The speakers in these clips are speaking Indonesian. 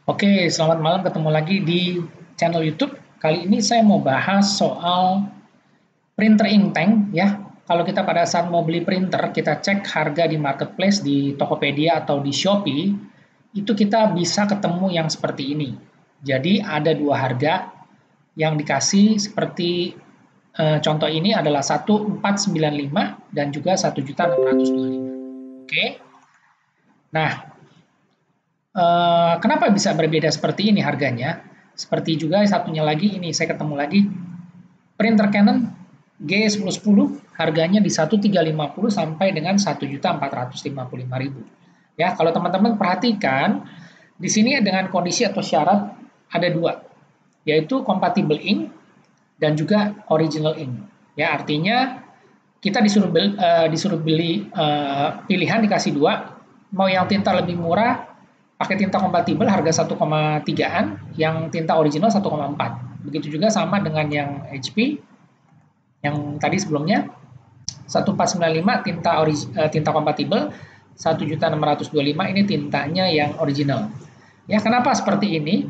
Oke, selamat malam, ketemu lagi di channel YouTube. Kali ini saya mau bahas soal printer ink tank ya. Kalau kita pada saat mau beli printer, kita cek harga di marketplace, di Tokopedia atau di Shopee, itu kita bisa ketemu yang seperti ini. Jadi ada dua harga yang dikasih seperti contoh ini adalah 1495 dan juga 1.625. Oke. Nah, kenapa bisa berbeda seperti ini harganya? Seperti juga satunya lagi ini saya ketemu lagi printer Canon G1010 harganya di 1.350 sampai dengan 1.455.000. Ya, kalau teman-teman perhatikan di sini dengan kondisi atau syarat ada dua, yaitu compatible ink dan juga original ink. Ya, artinya kita disuruh beli pilihan dikasih dua, mau yang tinta lebih murah pakai tinta kompatibel harga 1,3-an, yang tinta original 1,4. Begitu juga sama dengan yang HP yang tadi sebelumnya 1495 tinta kompatibel, 1.625 ini tintanya yang original. Ya, kenapa seperti ini?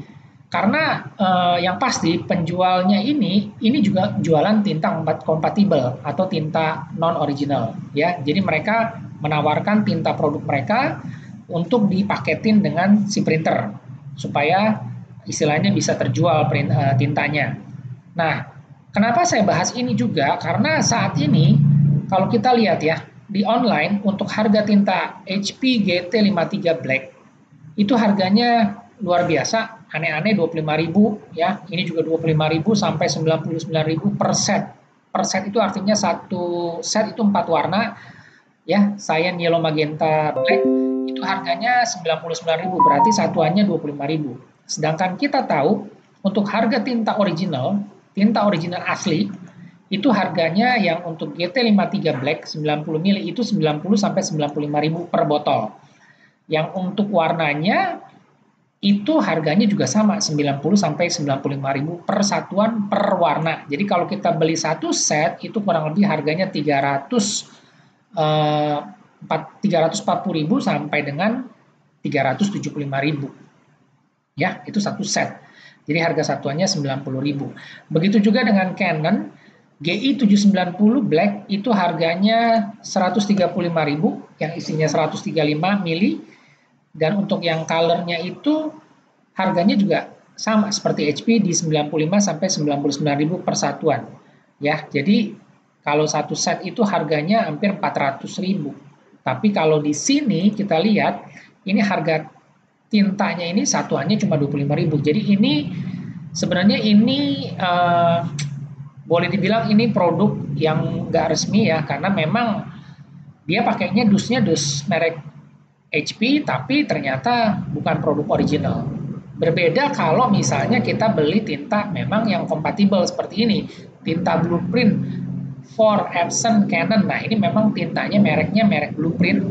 Karena yang pasti penjualnya ini juga jualan tinta kompatibel atau tinta non original ya. Jadi mereka menawarkan tinta produk mereka untuk dipaketin dengan si printer supaya istilahnya bisa terjual tintanya. Nah, kenapa saya bahas ini juga? Karena saat ini kalau kita lihat ya di online untuk harga tinta HP GT53 Black itu harganya luar biasa, aneh-aneh 25.000 ya. Ini juga 25.000 sampai 99.000 per set. Per set itu artinya satu set itu 4 warna ya. Cyan, yellow, magenta, black itu harganya 99.000 berarti satuannya 25.000. Sedangkan kita tahu untuk harga tinta original asli itu harganya yang untuk GT53 Black 90 mili itu 90 sampai 95.000 per botol. Yang untuk warnanya itu harganya juga sama 90 sampai 95.000 per satuan per warna. Jadi kalau kita beli satu set itu kurang lebih harganya 340.000 sampai dengan 375.000. Ya, itu satu set. Jadi harga satuannya 90.000. Begitu juga dengan Canon GI 790 Black itu harganya 135.000 yang isinya 135 mili, dan untuk yang colornya itu harganya juga sama seperti HP di 95 sampai 99.000 per satuan. Ya, jadi kalau satu set itu harganya hampir 400.000. Tapi kalau di sini kita lihat ini harga tintanya ini satuannya cuma 25.000. Jadi ini sebenarnya ini boleh dibilang ini produk yang nggak resmi ya, karena memang dia pakainya dus merek HP, tapi ternyata bukan produk original. Berbeda kalau misalnya kita beli tinta memang yang kompatibel seperti ini, tinta blueprint for Epson Canon. Nah, ini memang tintanya mereknya merek blueprint,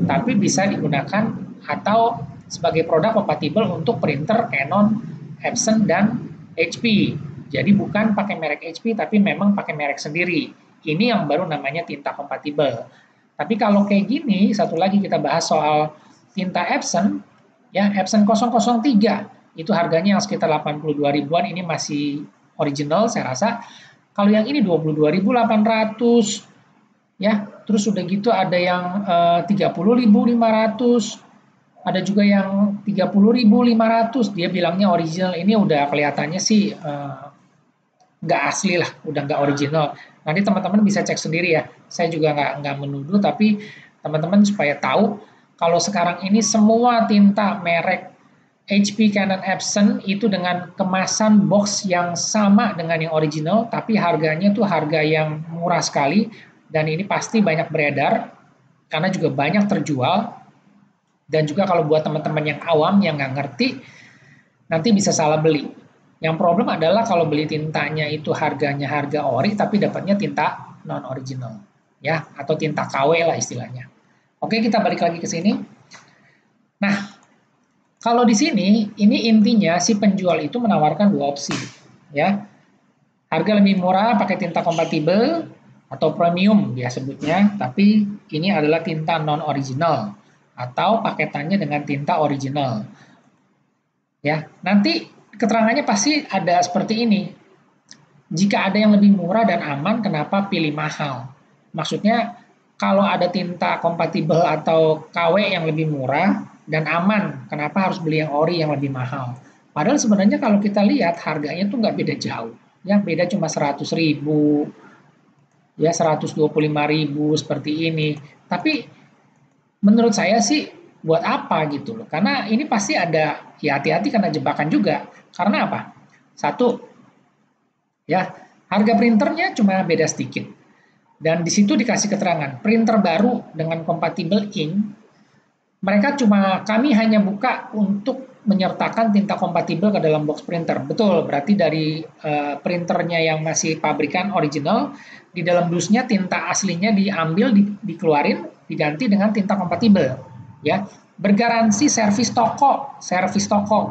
tapi bisa digunakan atau sebagai produk kompatibel untuk printer Canon, Epson, dan HP. Jadi bukan pakai merek HP, tapi memang pakai merek sendiri. Ini yang baru namanya tinta kompatibel. Tapi kalau kayak gini, satu lagi kita bahas soal tinta Epson, ya Epson 003, itu harganya yang sekitar 82 ribuan, ini masih original saya rasa. Kalau yang ini 22.800, ya. Terus udah gitu ada yang 30.500, ada juga yang 30.500. Dia bilangnya original, ini udah kelihatannya sih nggak asli lah, udah nggak original. Nanti teman-teman bisa cek sendiri ya. Saya juga nggak menuduh, tapi teman-teman supaya tahu kalau sekarang ini semua tinta merek HP, Canon, Epson itu dengan kemasan box yang sama dengan yang original, tapi harganya tuh harga yang murah sekali, dan ini pasti banyak beredar karena juga banyak terjual. Dan juga kalau buat teman-teman yang awam yang nggak ngerti, nanti bisa salah beli. Yang problem adalah kalau beli tintanya itu harganya harga ori, tapi dapatnya tinta non original, ya, atau tinta KW lah istilahnya. Oke, kita balik lagi ke sini. Nah, kalau di sini ini intinya si penjual itu menawarkan dua opsi, ya. Harga lebih murah pakai tinta kompatibel atau premium dia sebutnya, tapi ini adalah tinta non original atau paketannya dengan tinta original. Ya, nanti keterangannya pasti ada seperti ini. Jika ada yang lebih murah dan aman, kenapa pilih mahal? Maksudnya, kalau ada tinta kompatibel atau KW yang lebih murah dan aman, kenapa harus beli yang ori yang lebih mahal? Padahal sebenarnya kalau kita lihat harganya tuh nggak beda jauh. Ya, beda cuma 100.000, ya 125.000 seperti ini. Tapi menurut saya sih buat apa gitu loh. Karena ini pasti ada, ya hati-hati karena jebakan juga. Karena apa? Satu, ya harga printernya cuma beda sedikit. Dan di situ dikasih keterangan, printer baru dengan compatible ink, kami hanya buka untuk menyertakan tinta kompatibel ke dalam box printer. Betul, berarti dari printernya yang masih pabrikan original, di dalam dusnya tinta aslinya diambil, dikeluarin, diganti dengan tinta kompatibel. Ya, bergaransi servis toko,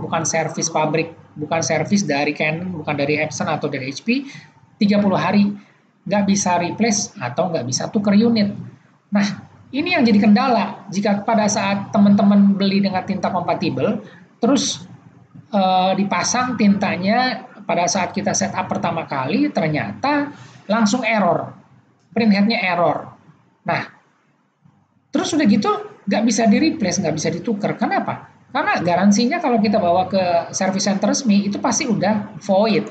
bukan servis pabrik, bukan servis dari Canon, bukan dari Epson atau dari HP, 30 hari. Nggak bisa replace atau nggak bisa tuker unit. Nah, ini yang jadi kendala. Jika pada saat teman-teman beli dengan tinta kompatibel, terus dipasang tintanya pada saat kita setup pertama kali, ternyata langsung error. Print headnya error. Nah, terus udah gitu nggak bisa di-replace, nggak bisa ditukar. Kenapa? Karena garansinya kalau kita bawa ke service center resmi, itu pasti udah void.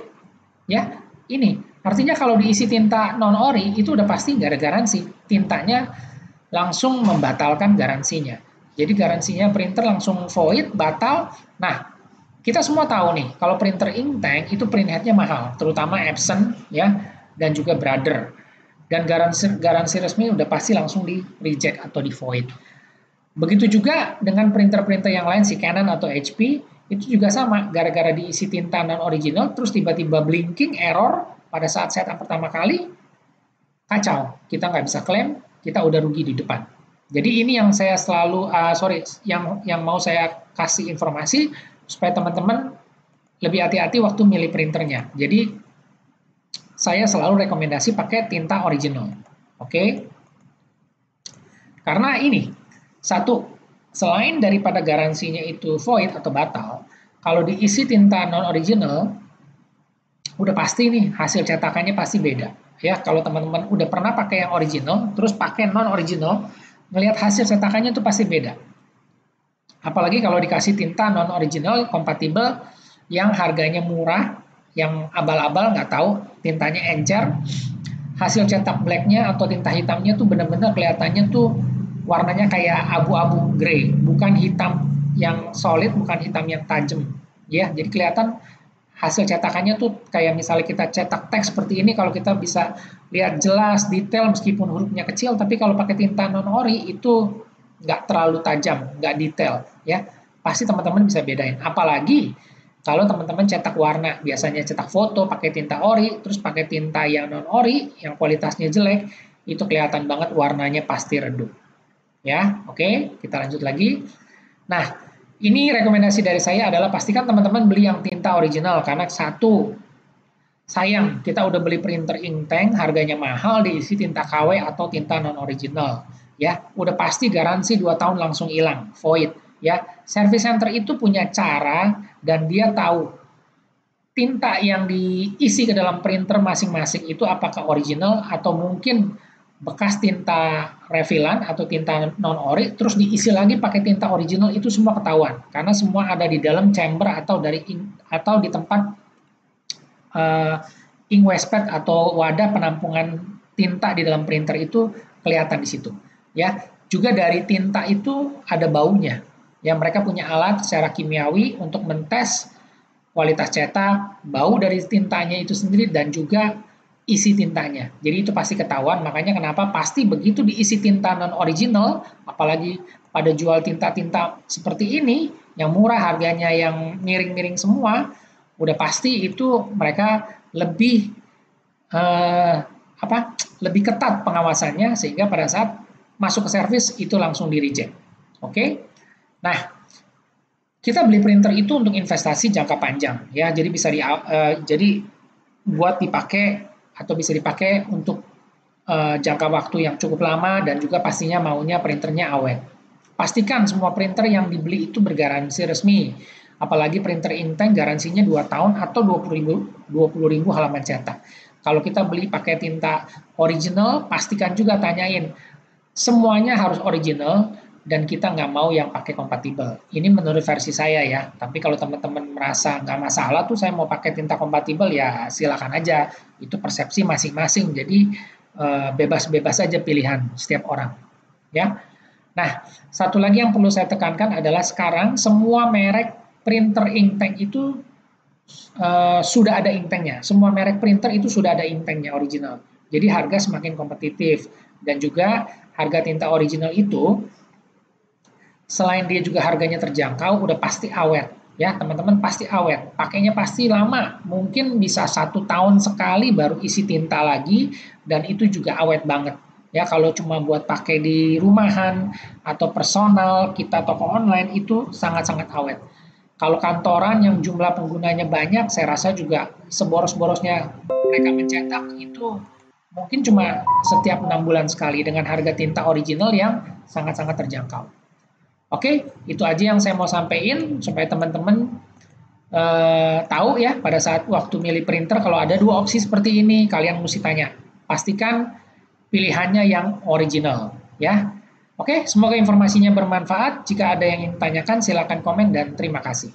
Ya, ini artinya kalau diisi tinta non ori itu udah pasti nggak ada garansi, tintanya langsung membatalkan garansinya. Jadi garansinya printer langsung void, batal. Nah, kita semua tahu nih kalau printer ink tank itu print headnya mahal, terutama Epson ya dan juga Brother. Dan garansi resmi udah pasti langsung di reject atau di void. Begitu juga dengan printer-printer yang lain, si Canon atau HP, itu juga sama, gara-gara diisi tinta non-original, terus tiba-tiba blinking, error, pada saat setup pertama kali, kacau, kita nggak bisa klaim, kita udah rugi di depan. Jadi ini yang saya selalu, yang mau saya kasih informasi, supaya teman-teman lebih hati-hati waktu milih printernya. Jadi, saya selalu rekomendasi pakai tinta original. Oke? Karena ini, satu, selain daripada garansinya itu void atau batal, kalau diisi tinta non-original, udah pasti nih hasil cetakannya pasti beda. Ya, kalau teman-teman udah pernah pakai yang original, terus pakai non-original, ngelihat hasil cetakannya itu pasti beda. Apalagi kalau dikasih tinta non-original, kompatibel, yang harganya murah, yang abal-abal nggak tahu, tintanya encer, hasil cetak blacknya atau tinta hitamnya tuh benar-benar kelihatannya tuh warnanya kayak abu-abu grey, bukan hitam yang solid, bukan hitam yang tajam. Ya, jadi kelihatan hasil cetakannya tuh kayak misalnya kita cetak teks seperti ini, kalau kita bisa lihat jelas, detail meskipun hurufnya kecil, tapi kalau pakai tinta non-ori itu nggak terlalu tajam, nggak detail. Ya, pasti teman-teman bisa bedain. Apalagi kalau teman-teman cetak warna, biasanya cetak foto pakai tinta ori, terus pakai tinta yang non-ori, yang kualitasnya jelek, itu kelihatan banget warnanya pasti redup. Ya, oke, kita lanjut lagi. Nah, ini rekomendasi dari saya adalah pastikan teman-teman beli yang tinta original, karena satu, sayang, kita udah beli printer ink tank, harganya mahal, diisi tinta KW atau tinta non-original. Ya, udah pasti garansi 2 tahun langsung hilang, void. Ya, service center itu punya cara dan dia tahu tinta yang diisi ke dalam printer masing-masing itu apakah original atau mungkin bekas tinta refillan atau tinta non-ori, terus diisi lagi pakai tinta original, itu semua ketahuan karena semua ada di dalam chamber atau di tempat ink waste atau wadah penampungan tinta di dalam printer, itu kelihatan di situ. Ya, juga dari tinta itu ada baunya. Ya, mereka punya alat secara kimiawi untuk mentes kualitas cetak, bau dari tintanya itu sendiri, dan juga isi tintanya. Jadi itu pasti ketahuan, makanya kenapa pasti begitu diisi tinta non-original, apalagi pada jual tinta-tinta seperti ini, yang murah harganya, yang miring-miring semua, udah pasti itu mereka lebih lebih ketat pengawasannya, sehingga pada saat masuk ke servis itu langsung di reject. Oke? Nah, kita beli printer itu untuk investasi jangka panjang, ya. Jadi bisa jadi buat dipakai atau bisa dipakai untuk jangka waktu yang cukup lama, dan juga pastinya maunya printernya awet. Pastikan semua printer yang dibeli itu bergaransi resmi. Apalagi printer inktank garansinya 2 tahun atau 20.000 halaman cetak. Kalau kita beli pakai tinta original, pastikan juga tanyain, semuanya harus original dan kita nggak mau yang pakai kompatibel. Ini menurut versi saya ya. Tapi kalau teman-teman merasa nggak masalah tuh saya mau pakai tinta kompatibel ya silakan aja. Itu persepsi masing-masing. Jadi bebas-bebas saja pilihan setiap orang. Ya. Nah, satu lagi yang perlu saya tekankan adalah sekarang semua merek printer inktank itu sudah ada inktanknya. Semua merek printer itu sudah ada inktanknya original. Jadi harga semakin kompetitif dan juga harga tinta original itu selain dia juga harganya terjangkau, udah pasti awet. Ya, teman-teman pasti awet. Pakainya pasti lama. Mungkin bisa 1 tahun sekali baru isi tinta lagi dan itu juga awet banget. Ya, kalau cuma buat pakai di rumahan atau personal, kita toko online itu sangat-sangat awet. Kalau kantoran yang jumlah penggunanya banyak, saya rasa juga seboros-borosnya mereka mencetak itu mungkin cuma setiap 6 bulan sekali dengan harga tinta original yang sangat-sangat terjangkau. Oke, itu aja yang saya mau sampaikan supaya teman-teman tahu ya pada saat waktu milih printer kalau ada 2 opsi seperti ini kalian mesti tanya. Pastikan pilihannya yang original ya. Oke, semoga informasinya bermanfaat. Jika ada yang ingin tanyakan silakan komen dan terima kasih.